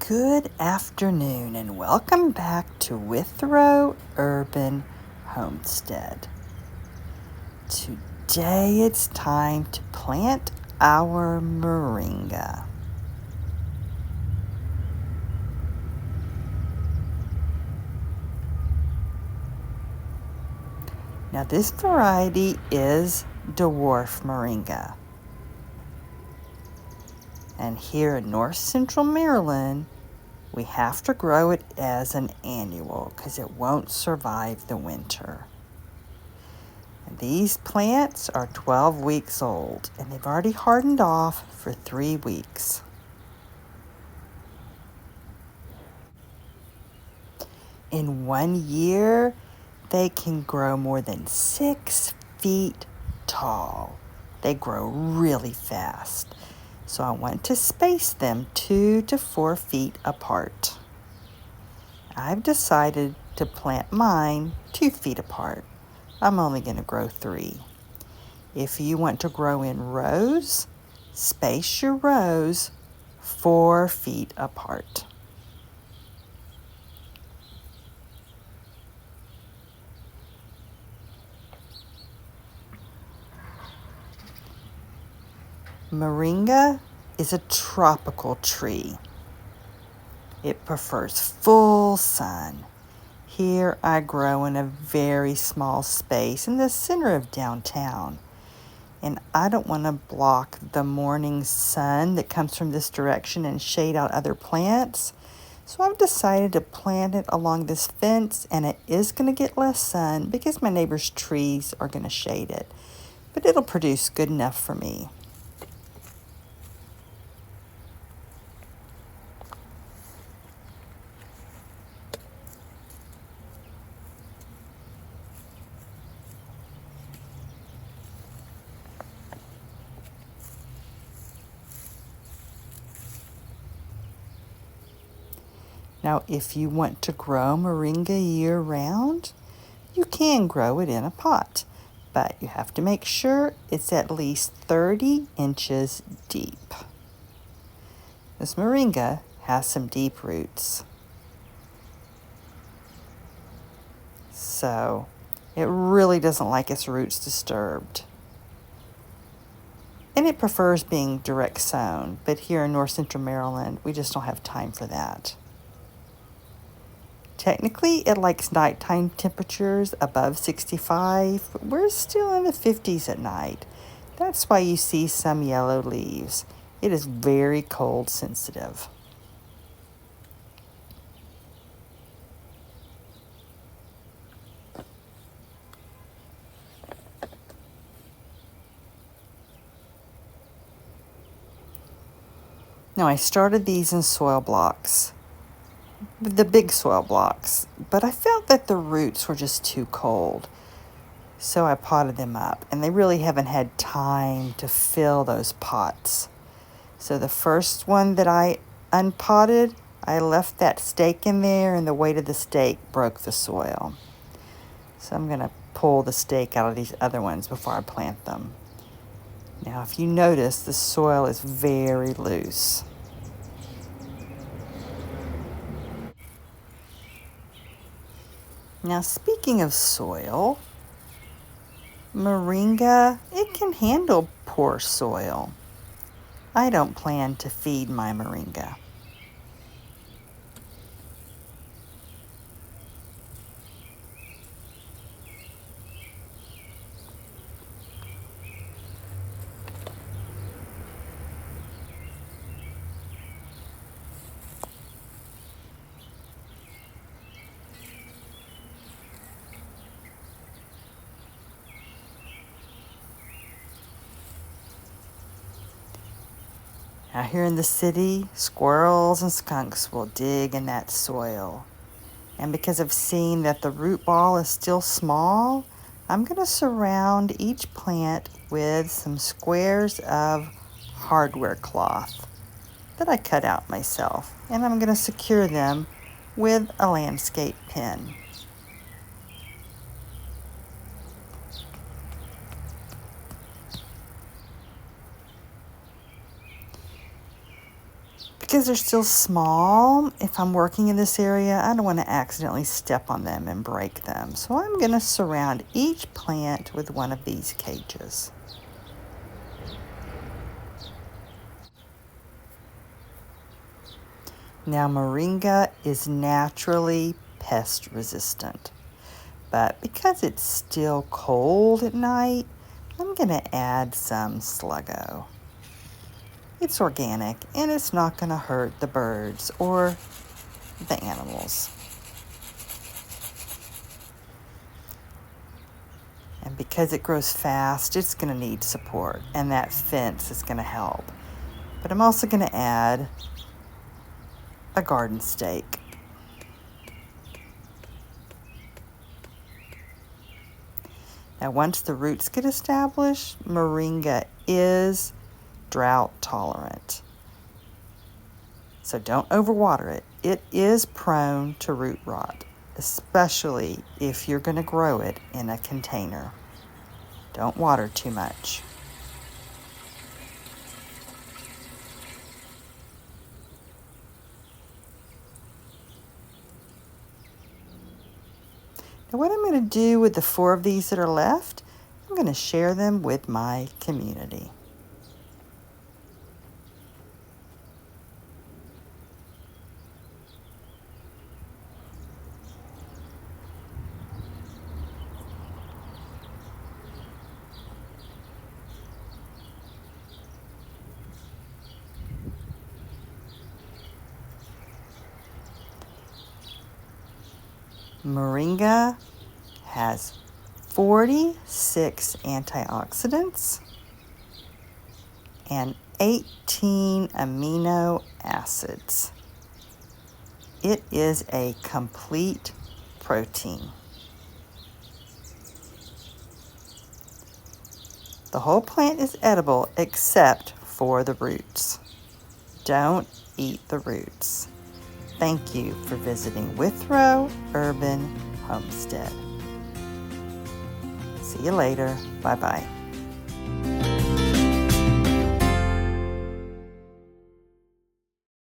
Good afternoon and welcome back to Withrow Urban Homestead. Today it's time to plant our moringa. Now this variety is dwarf moringa. And here in north central Maryland, we have to grow it as an annual because it won't survive the winter. And these plants are 12 weeks old and they've already hardened off for 3 weeks. In 1 year, they can grow more than 6 feet tall. They grow really fast. So I want to space them 2 to 4 feet apart. I've decided to plant mine 2 feet apart. I'm only going to grow 3. If you want to grow in rows, space your rows 4 feet apart. Moringa is a tropical tree. It prefers full sun. Here I grow in a very small space in the center of downtown. And I don't want to block the morning sun that comes from this direction and shade out other plants. So I've decided to plant it along this fence, and it is going to get less sun because my neighbor's trees are going to shade it. But it'll produce good enough for me. Now, if you want to grow moringa year-round, you can grow it in a pot, but you have to make sure it's at least 30 inches deep. This moringa has some deep roots, so it really doesn't like its roots disturbed. And it prefers being direct sown, but here in north central Maryland, we just don't have time for that. Technically, it likes nighttime temperatures above 65, but we're still in the 50s at night. That's why you see some yellow leaves. It is very cold sensitive. Now, I started these in soil blocks, the big soil blocks, but I felt that the roots were just too cold. So I potted them up, and they really haven't had time to fill those pots. So the first one that I unpotted, I left that stake in there, and the weight of the stake broke the soil. So I'm going to pull the stake out of these other ones before I plant them. Now, if you notice, the soil is very loose. Now, speaking of soil, moringa, it can handle poor soil. I don't plan to feed my moringa. Now here in the city, squirrels and skunks will dig in that soil. And because I've seen that the root ball is still small, I'm going to surround each plant with some squares of hardware cloth that I cut out myself. And I'm going to secure them with a landscape pin. because they're still small, if I'm working in this area, I don't want to accidentally step on them and break them. So I'm going to surround each plant with one of these cages. Now, Moringa is naturally pest resistant, but because it's still cold at night, I'm going to add some Sluggo. It's organic and it's not going to hurt the birds or the animals. And because it grows fast, it's going to need support, and that fence is going to help. But I'm also going to add a garden stake. Now, once the roots get established, Moringa is drought tolerant. So don't overwater it. It is prone to root rot, especially if you're going to grow it in a container. Don't water too much. Now, what I'm going to do with the 4 of these that are left, I'm going to share them with my community. Moringa has 46 antioxidants and 18 amino acids. It is a complete protein. The whole plant is edible except for the roots. Don't eat the roots. Thank you for visiting Withrow Urban Homestead. See you later. Bye-bye.